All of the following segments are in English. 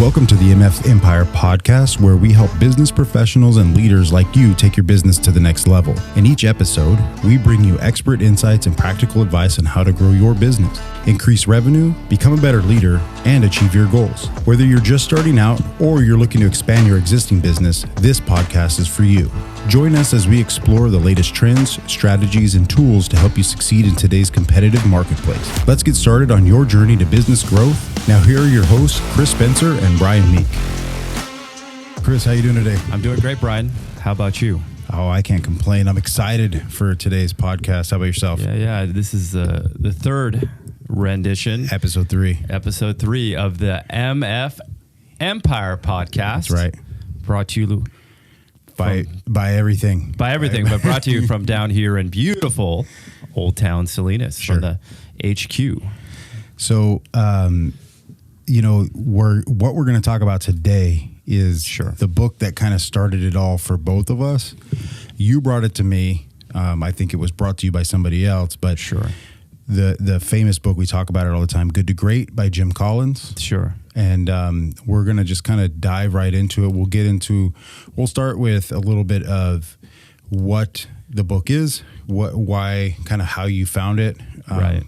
Welcome to the MF Empire podcast, where we help business professionals and leaders like you take your business to the next level. In each episode, we bring you expert insights and practical advice on how to grow your business, increase revenue, become a better leader, and achieve your goals. Whether you're just starting out or you're looking to expand your existing business, this podcast is for you. Join us as we explore the latest trends, strategies, and tools to help you succeed in today's competitive marketplace. Let's get started on your journey to business growth. Now, here are your hosts, Chris Spencer and Brian Meek. Chris, how you doing today? I'm doing great, Brian. How about you? Oh, I can't complain. I'm excited for today's podcast. How about yourself? Yeah. This is the third rendition. Episode 3 of the MF Empire podcast. That's right. Brought to you by everything. By everything, but brought to you from down here in beautiful Old Town Salinas, from the HQ. So, what we're going to talk about today is the book that kind of started it all for both of us. You brought it to me. I think it was brought to you by somebody else, but the famous book, we talk about it all the time, Good to Great by Jim Collins. Sure. And we're going to just kind of dive right into it. We'll start with a little bit of what the book is, why, kind of how you found it. Right.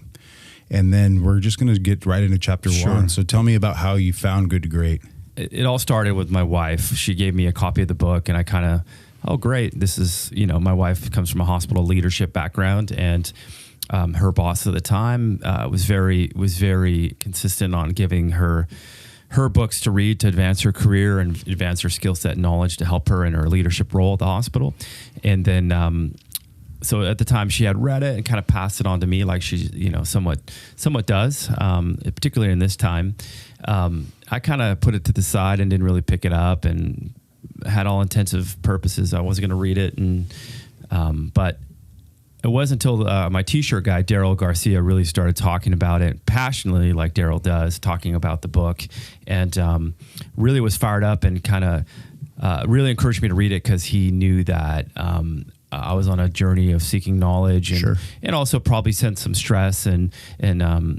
And then we're just going to get right into chapter 1. So tell me about how you found Good to Great. It all started with my wife. She gave me a copy of the book, and I kind of, oh, great. This is, my wife comes from a hospital leadership background, and her boss at the time was very consistent on giving her books to read to advance her career and advance her skill set and knowledge to help her in her leadership role at the hospital. And then, so at the time she had read it and kind of passed it on to me, like she, somewhat does, particularly in this time. I kind of put it to the side and didn't really pick it up, and had all intensive purposes I wasn't going to read it. And, but it wasn't until my t-shirt guy, Daryl Garcia, really started talking about it passionately, like Daryl does, talking about the book, and really was fired up and kind of really encouraged me to read it, because he knew that I was on a journey of seeking knowledge, and also probably sent some stress, and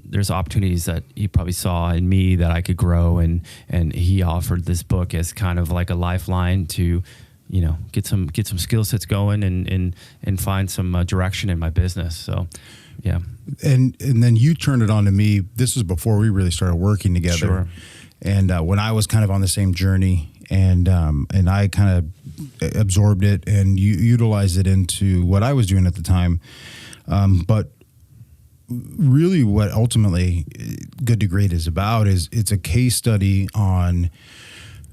there's opportunities that he probably saw in me that I could grow, and he offered this book as kind of like a lifeline to get some skill sets going and find some direction in my business. So, yeah. And then you turned it on to me. This was before we really started working together. Sure. And when I was kind of on the same journey, and I kind of absorbed it and utilized it into what I was doing at the time. But really what ultimately Good to Great is about is it's a case study on,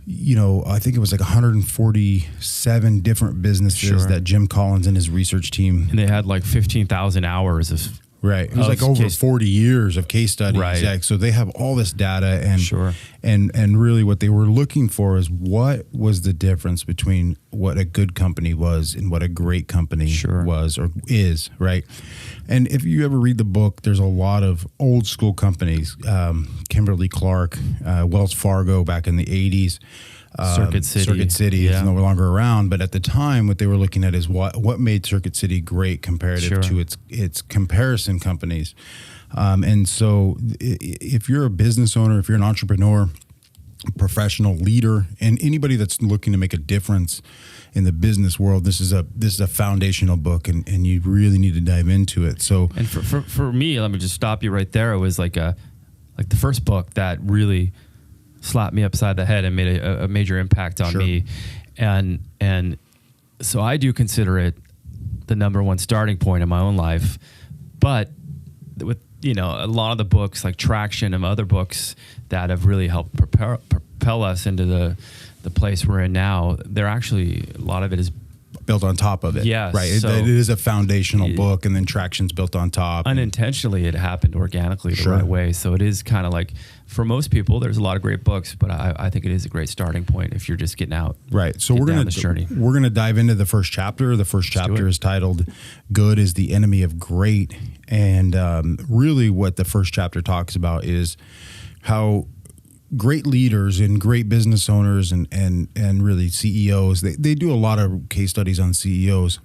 I think it was like 147 different businesses that Jim Collins and his research team. And they had like 15,000 hours of... Right. It was like over 40 years of case studies. Right. Exactly. So they have all this data, and really what they were looking for is what was the difference between what a good company was and what a great company was or is, right? And if you ever read the book, there's a lot of old school companies, Kimberly-Clark, Wells Fargo back in the 80s. Circuit City is no longer around, but at the time, what they were looking at is what made Circuit City great comparative to its comparison companies. And so, if you're a business owner, if you're an entrepreneur, professional leader, and anybody that's looking to make a difference in the business world, this is a foundational book, and you really need to dive into it. So, and for me, let me just stop you right there. It was like the first book that really slapped me upside the head and made a major impact on me. And so I do consider it the number one starting point in my own life. But with, a lot of the books like Traction and other books that have really helped propel us into the place we're in now, they're actually, a lot of it is built on top of it. Yes. Right. So it is a foundational book, and then Traction's built on top. Unintentionally, it happened organically the right way. So it is kind of like, for most people, there's a lot of great books, but I think it is a great starting point if you're just getting out. Right. So we're going to dive into the first chapter. The first chapter is titled "Good is the Enemy of Great," and really, what the first chapter talks about is how great leaders and great business owners and really CEOs, they do a lot of case studies on CEOs,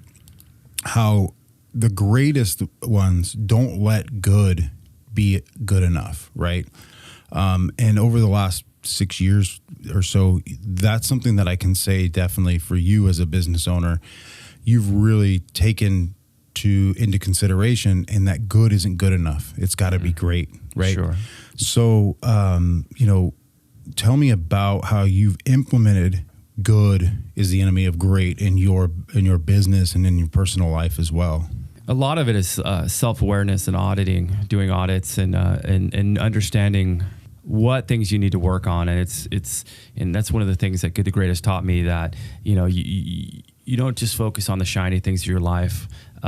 how the greatest ones don't let good be good enough, right? And over the last 6 years or so, that's something that I can say definitely for you as a business owner, you've really taken into consideration, and that good isn't good enough. It's got to be great, right? Sure. So, tell me about how you've implemented good is the enemy of great in your business and in your personal life as well. A lot of it is self-awareness and auditing, doing audits and understanding what things you need to work on. And and that's one of the things that Good to Great has taught me, that, you don't just focus on the shiny things of your life.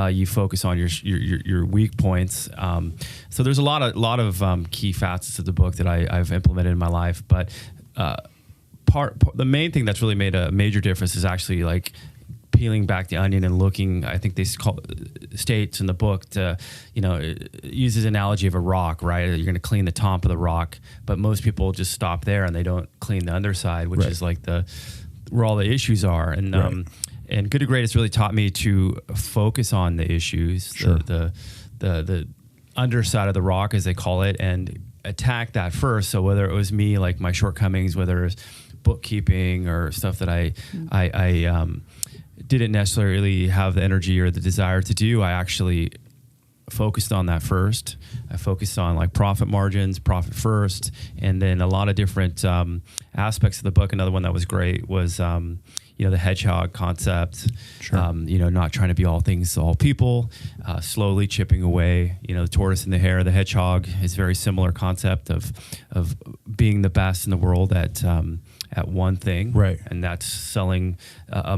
You focus on your weak points. So there's a lot of key facets of the book that I've implemented in my life. But the main thing that's really made a major difference is actually like peeling back the onion and looking. I think they states in the book to, it uses analogy of a rock, right? You're going to clean the top of the rock, but most people just stop there and they don't clean the underside, which is like where all the issues are. And and Good to Great has really taught me to focus on the issues, the underside of the rock, as they call it, and attack that first. So whether it was me, like my shortcomings, whether it's bookkeeping or stuff that I didn't necessarily have the energy or the desire to do, I actually focused on that first. I focused on like profit margins, profit first, and then a lot of different aspects of the book. Another one that was great was the hedgehog concept. Not trying to be all things to all people, slowly chipping away. The tortoise and the hare, the hedgehog is very similar concept of being the best in the world at one thing, right? And that's selling a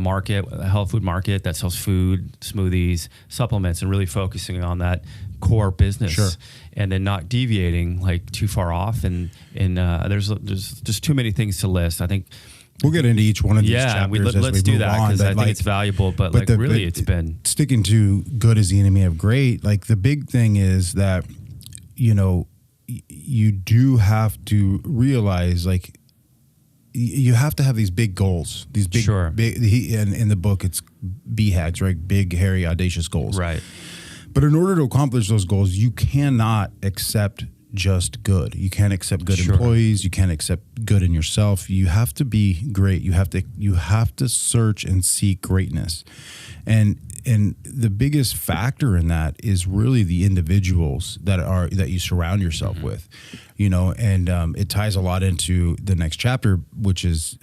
health food market that sells food, smoothies, supplements, and really focusing on that core business, and then not deviating like too far off. And there's just too many things to list. I think we'll get into each one of these chapters. Let's do that, because I think it's valuable. But it's been sticking to good is the enemy of great. Like the big thing is that you do have to realize, like, you have to have these big goals, these big, and in the book it's BHAGs, right? Big, hairy, audacious goals. Right. But in order to accomplish those goals, you cannot accept just good. You can't accept good employees. You can't accept good in yourself. You have to be great. You have to search and seek greatness. And the biggest factor in that is really the individuals that you surround yourself with, and it ties a lot into the next chapter, which is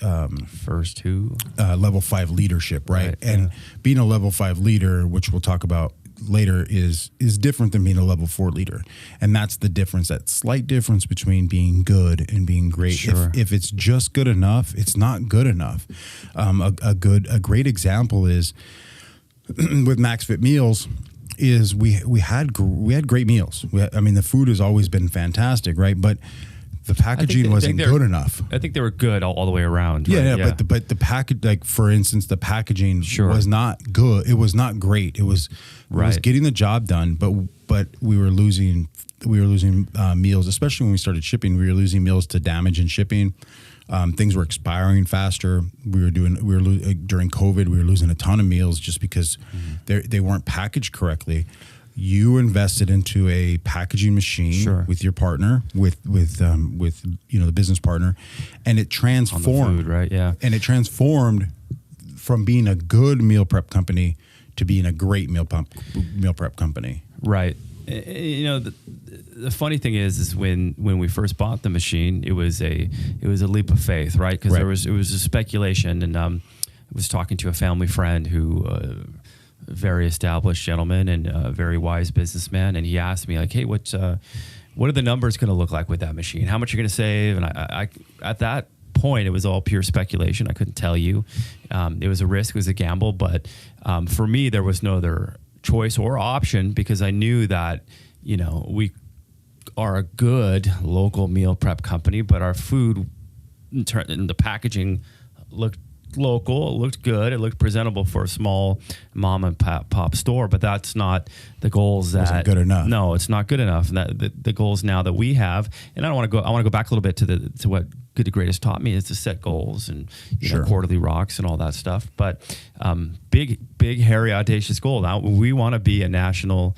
first two level 5 leadership, right? And being a level 5 leader, which we'll talk about later, is different than being a level 4 leader. And that's the difference, that slight difference between being good and being great. If it's just good enough, it's not good enough. A great example is with Max Fit Meals is we had great meals. The food has always been fantastic, right? But the packaging wasn't good enough. I think they were good all the way around. Right? Yeah. But the package, like for instance, the packaging was not good. It was not great. It was getting the job done, but we were losing meals, especially when we started shipping. We were losing meals to damage in shipping. Things were expiring faster. During COVID, we were losing a ton of meals just because they weren't packaged correctly. You invested into a packaging machine with your partner, with the business partner, and it transformed. On the food, right? Yeah, and it transformed from being a good meal prep company to being a great meal prep company. Right. The funny thing is when we first bought the machine, it was a leap of faith, right? Because it was a speculation, and I was talking to a family friend who. Very established gentleman and a very wise businessman, and he asked me like, "Hey, what are the numbers going to look like with that machine? How much you're going to save?" And I at that point, it was all pure speculation. I couldn't tell you. It was a risk, it was a gamble, but for me, there was no other choice or option, because I knew that we are a good local meal prep company, but our food and the packaging looked local. It looked good. It looked presentable for a small mom and pop store, but that's not the goals. Wasn't good enough. No, it's not good enough. And that the goals now that we have, and I want to go back a little bit to what Good to Great has taught me, is to set goals and quarterly rocks and all that stuff. But big, hairy, audacious goal. Now we want to be a national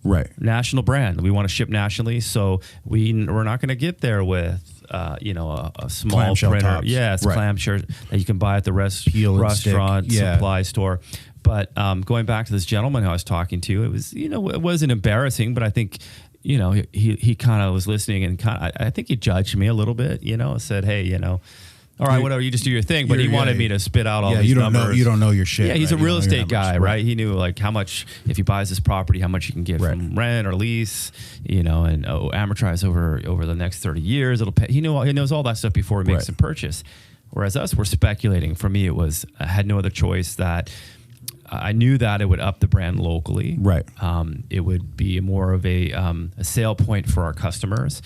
Right. National brand. We want to ship nationally. So we're not going to get there with, a small Clamshell printer. tops. Yeah, it's Right. clamshell that you can buy at the Peel and restaurant, stick. Yeah. supply store. But going back to this gentleman who I was talking to, it was, it wasn't embarrassing, but I think, he kind of was listening and I think he judged me a little bit, said, hey, all right, whatever, you just do your thing. But he wanted me to spit out all these numbers. You don't know your shit. Yeah, he's right? a real estate guy, numbers, right? He knew like how much, if he buys this property, how much he can get from rent or lease, and amortize over the next 30 years. It'll pay. He knows all that stuff before he makes the purchase. Whereas us, we're speculating. For me, I had no other choice that I knew that it would up the brand locally. Right. It would be more of a sale point for our customers.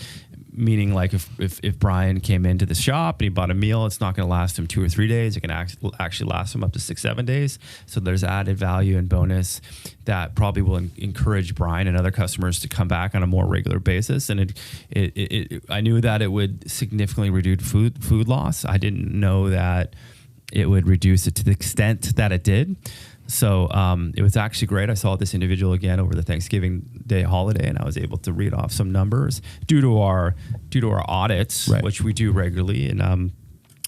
Meaning, like if Brian came into the shop and he bought a meal, it's not going to last him 2 or 3 days. It can actually last him up to 6-7 days. So there's added value and bonus that probably will encourage Brian and other customers to come back on a more regular basis. And I knew that it would significantly reduce food loss. I didn't know that it would reduce it to the extent that it did. So it was actually great. I saw this individual again over the Thanksgiving Day holiday, and I was able to read off some numbers due to our audits, which we do regularly. And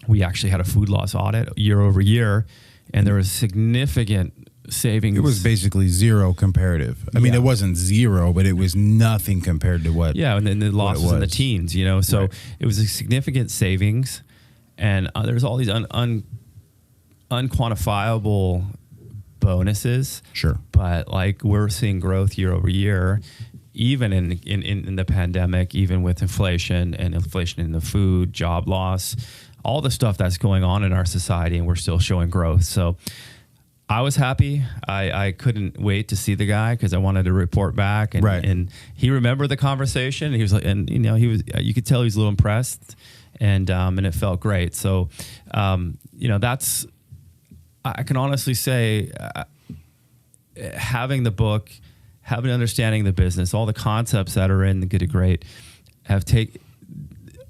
we actually had a food loss audit year over year, and there was significant savings. It was basically zero comparative. I mean, it wasn't zero, but it was nothing compared to what. Yeah, and then the losses in the teens. So it was a significant savings, and there's all these unquantifiable bonuses. Sure. But like we're seeing growth year over year, even in the pandemic, even with inflation in the food, job loss, all the stuff that's going on in our society, and we're still showing growth. So I was happy. I couldn't wait to see the guy because I wanted to report back, and he remembered the conversation. He was like, and you could tell he was a little impressed, and it felt great. So that's. I can honestly say having the book, having understanding the business, all the concepts that are in the Good to Great have taken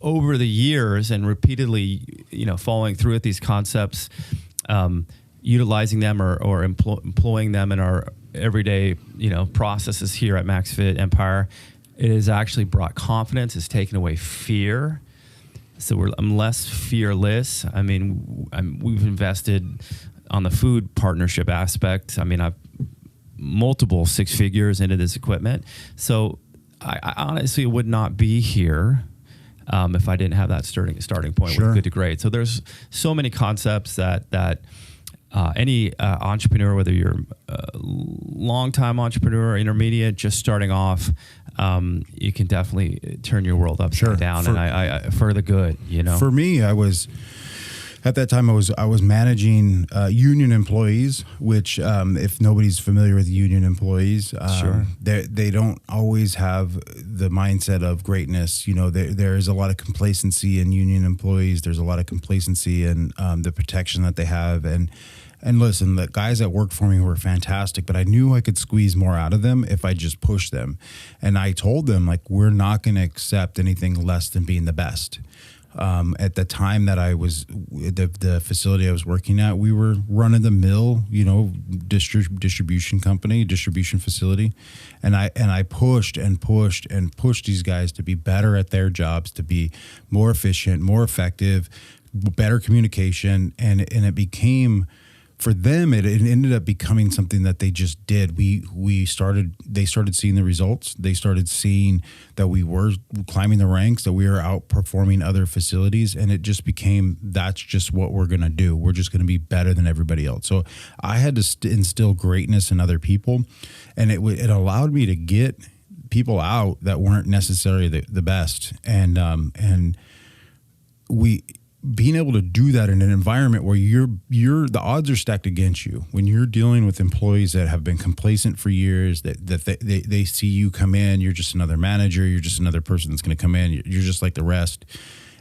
over the years and repeatedly, following through with these concepts, utilizing them or employing them in our everyday, processes here at MaxFit Empire. It has actually brought confidence. It's taken away fear. So I'm less fearless. I mean, we've invested on the food partnership aspect. I mean, I've multiple 6 figures into this equipment. So I honestly would not be here if I didn't have that starting point with Good to Great. So there's so many concepts that any entrepreneur, whether you're a long-time entrepreneur, intermediate, just starting off, you can definitely turn your world upside down, and I for the good. For me, at that time, I was managing union employees, which if nobody's familiar with union employees, they don't always have the mindset of greatness. There is a lot of complacency in union employees. There's a lot of complacency in the protection that they have. And listen, the guys that worked for me were fantastic, but I knew I could squeeze more out of them if I just pushed them. And I told them, like, we're not going to accept anything less than being the best. At the time that I was the facility I was working at, we were run of the mill, distribution facility, and I pushed these guys to be better at their jobs, to be more efficient, more effective, better communication, and it became. For them, it ended up becoming something that they just did. They started seeing the results. They started seeing that we were climbing the ranks, that we were outperforming other facilities, and it just became, that's just what we're going to do. We're just going to be better than everybody else. So I had to instill greatness in other people, and it allowed me to get people out that weren't necessarily the best. And being able to do that in an environment where the odds are stacked against you when you're dealing with employees that have been complacent for years, that they see you come in, you're just another manager, you're just another person that's going to come in, you're just like the rest,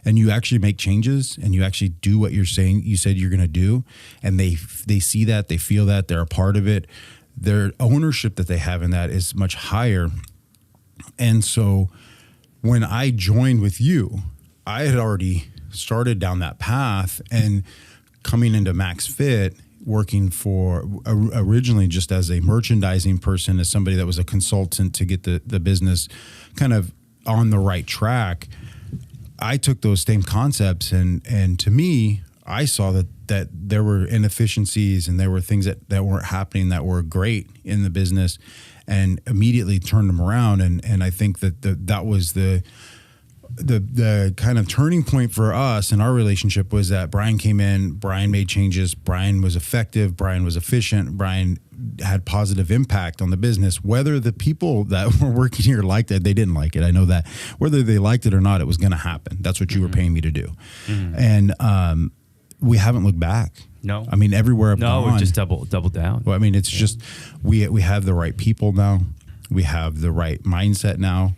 and you actually make changes and you actually do what you said you're going to do, and they see that, they feel that, they're a part of it, their ownership that they have in that is much higher. And so when I joined with you, I had already started down that path, and coming into MaxFit working for originally just as a merchandising person, as somebody that was a consultant to get the business kind of on the right track. I took those same concepts and to me, I saw that there were inefficiencies and there were things that weren't happening that were great in the business, and immediately turned them around. And I think that was the kind of turning point for us in our relationship was that Brian came in, Brian made changes, Brian was effective, Brian was efficient, Brian had positive impact on the business. Whether the people that were working here liked it, they didn't like it. I know that. Whether they liked it or not, it was going to happen. That's what you were paying me to do. And we haven't looked back. No. I mean, everywhere I've gone. No, we just double down. Well, I mean, it's just we have the right people now. We have the right mindset now.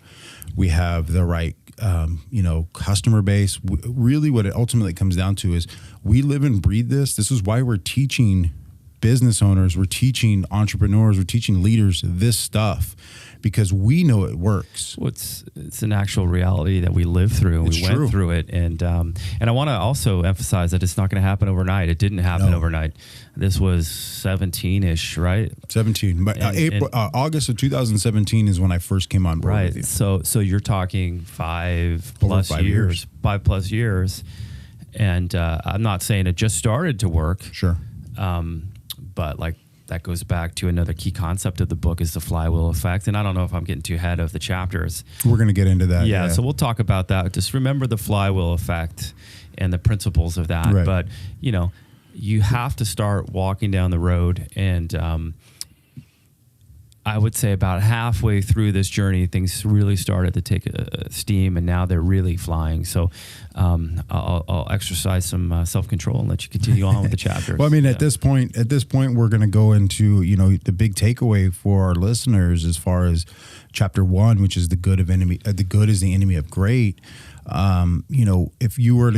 We have the right customer base. Really what it ultimately comes down to is we live and breathe this. This is why we're teaching business owners, we're teaching entrepreneurs, we're teaching leaders this stuff, because we know it works. Well, it's an actual reality that we live through. We went through it. And I want to also emphasize that it's not going to happen overnight. It didn't happen overnight. This was 17-ish, right? 17. But August of 2017 is when I first came on board with you. So you're talking 5+ years. 5+ years. And I'm not saying it just started to work. Sure. But like that goes back to another key concept of the book is the flywheel effect. And I don't know if I'm getting too ahead of the chapters. We're going to get into that. Yeah, so we'll talk about that. Just remember the flywheel effect and the principles of that. Right. But, you have to start walking down the road. And I would say about halfway through this journey, things really started to take steam, and now they're really flying. So I'll exercise some self-control and let you continue on with the chapters. Well, I mean, at this point, we're going to go into, the big takeaway for our listeners as far as chapter 1, which is the good is the enemy of great. If you were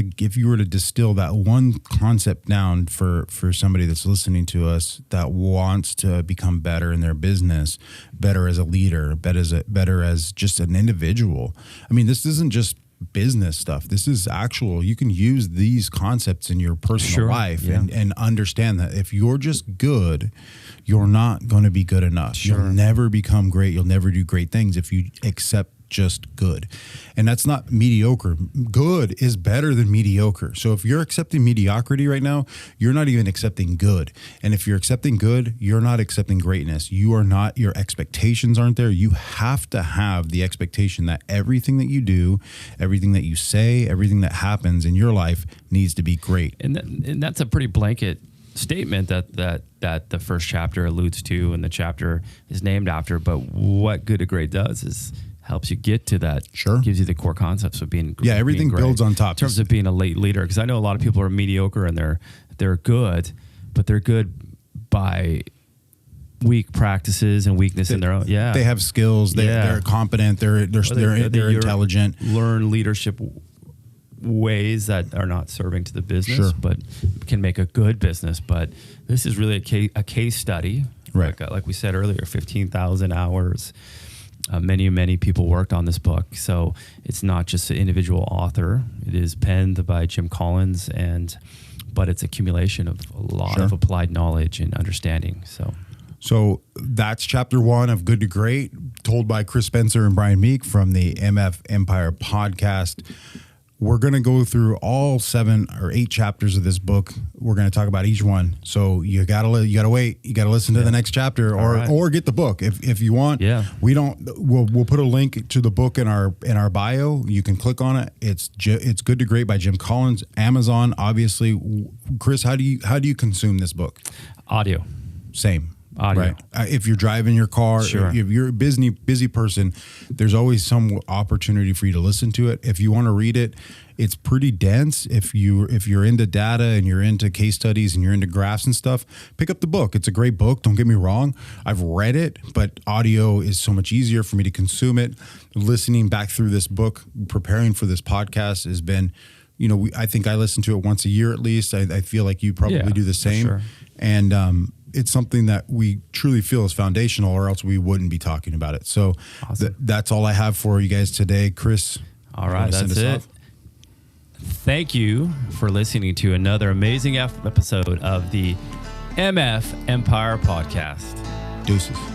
to distill that one concept down for somebody that's listening to us that wants to become better in their business, better as a leader, better as just an individual. I mean, this isn't just business stuff. This is actual. You can use these concepts in your personal life and understand that if you're just good, you're not going to be good enough. Sure. You'll never become great. You'll never do great things if you accept just good. And that's not mediocre. Good is better than mediocre. So if you're accepting mediocrity right now, you're not even accepting good. And if you're accepting good, you're not accepting greatness. You are not, your expectations aren't there. You have to have the expectation that everything that you do, everything that you say, everything that happens in your life needs to be great. And that's a pretty blanket statement that the first chapter alludes to and the chapter is named after. But what good to great does is helps you get to that. Sure. Gives you the core concepts of being great. Yeah, everything builds on top. In terms of being a late leader, because I know a lot of people are mediocre and they're good, but they're good by weak practices and weakness in their own. Yeah, they have skills. They're competent. They're intelligent. Learn leadership ways that are not serving to the business, but can make a good business. But this is really a case study. Right. Like we said earlier, 15,000 hours. Many people worked on this book, so it's not just an individual author. It is penned by Jim Collins, but it's accumulation of a lot of applied knowledge and understanding. So that's chapter 1 of Good to Great, told by Chris Spencer and Brian Meek from the MF Empire podcast. We're going to go through all 7 or 8 chapters of this book. We're going to talk about each one. So you gotta wait. You gotta listen to the next chapter, or get the book if you want. Yeah, we'll put a link to the book in our bio. You can click on it. It's Good to Great by Jim Collins. Amazon, obviously. Chris, how do you consume this book? Audio. Same. Audio. Right. If you're driving your car, if you're a busy person, there's always some opportunity for you to listen to it. If you want to read it, it's pretty dense. If you're into data and you're into case studies and you're into graphs and stuff, pick up the book. It's a great book. Don't get me wrong. I've read it, but audio is so much easier for me to consume it. Listening back through this book, preparing for this podcast has been, I think I listen to it once a year at least. I feel like you probably do the same. Sure. And, it's something that we truly feel is foundational, or else we wouldn't be talking about it. So awesome. That's all I have for you guys today. Chris. All right, that's it. Off? Thank you for listening to another amazing episode of the MF Empire Podcast. Deuces.